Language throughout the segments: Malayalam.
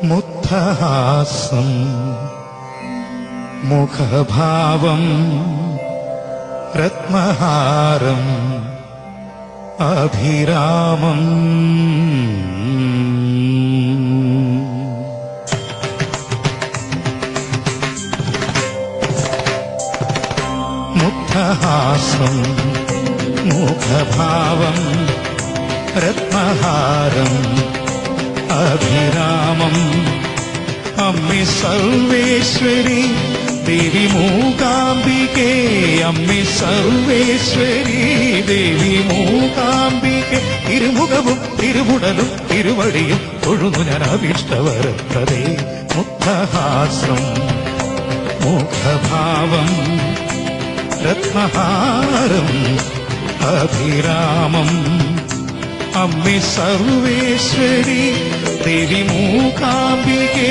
മുഗ്ധഹാസം മുഖഭാവം രത്നഹാരം അഭിരാമം മുഗ്ധഹാസം മുഖഭാവം രത്നഹാരം അഭിരാമം അമ്മേ സർവേശ്വരി ദേവി മൂകാംബികേ അമ്മേ സർവേശ്വരി ദേവി മൂകാംബികേ തിരുമുഖവും തിരുമുടലും തിരുവടിയും തൊഴുന്നു ഞാൻ അഭീഷ്ടവരത്തതേ മുഗ്ധഹാസം മുഖഭാവം രത്നഹാരം അഭിരാമം അമ്മേ സർവേശ്വരി ദേവി മൂകാംബികേ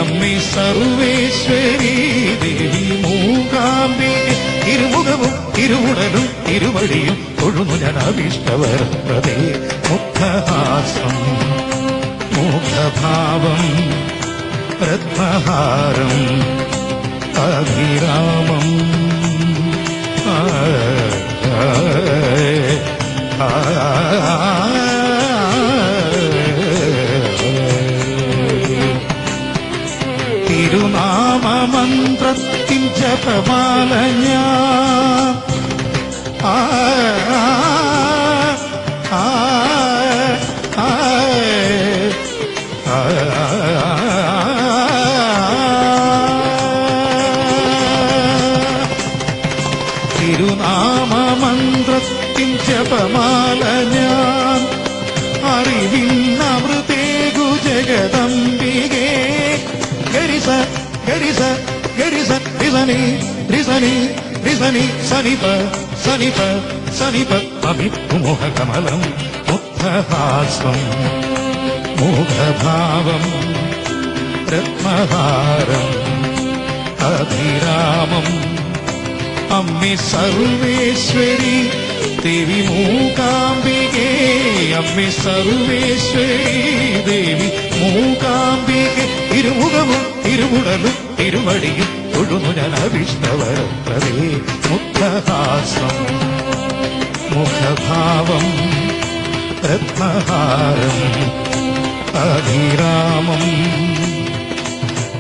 അമ്മേ സർവേശ്വരി ദേവി മൂകാംബികേ തിരുമുഖവും തിരുവുടലും തിരുവടിയും തൊഴുന്നു ഞാൻ അഭീഷ്ടവരത്തതേ മുഗ്ധഹാസം മുഖഭാവം രത്നഹാരം അഭിരാമം തിരുനാമമന്ത്രത്തിൻ ജപമാല ഞാൻ തിരുനാമമന്ത്രത്തിൻ ജപമാല ഞാൻ അറിവിന്നമൃതേകു ജഗദംബികേ ഗരിസ ഗരിസ ഗരിസ റിസനി റിസനി റിസനി സനിപ സനിപ സനിപ അഭിമുഖകമലം മുഗ്ധഹാസം മുഖഭാവം രത്നഹാരം അഭിരാമം അമ്മേ സർവേശ്വരി ദേവി മൂകാംബികേ അമ്മേ സർവേശ്വരി ദേവി മൂകാംബികേ തിരുമുഖവും തിരുമുടലും തിരുവടിയും തൊഴുന്നു ഞാൻ അഭീഷ്ടവരത്തതേ മുഗ്ധഹാസം മുഖഭാവം രത്നഹാരം അഭിരാമം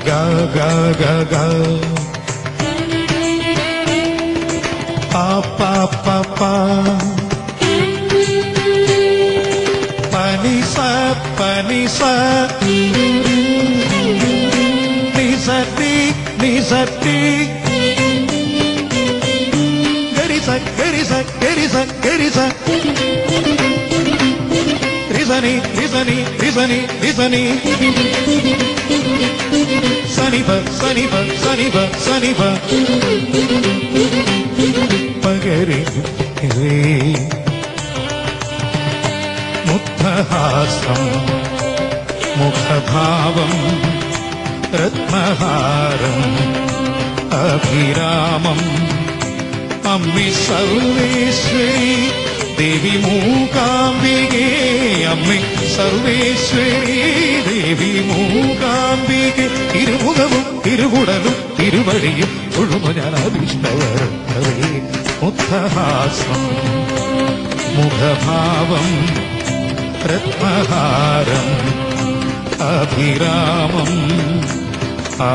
ഗ ഗ ഗ ഗ pa pa pa pani sa ni sa ti garisa garisa garisa garisa risani risani risani risani sanipa sanipa sanipa sanipa പകരേ മുഗ്ധഹാസം മുഖഭാവം രത്നഹാരം അഭിരാമം അമ്മേ സർവേശ്വരി ദേവി മൂകാംബികേ അമ്മേ സർവേശ്വരി ദേവി മൂകാംബികേ തിരുമുഖവും തിരുവുടലും തിരുവടിയും തൊഴുന്നു ഞാൻ അഭീഷ്ടവരത്തതേ മുഗ്ധഹാസം മുഖഭാവം രത്നഹാരം അഭിരാമം ആ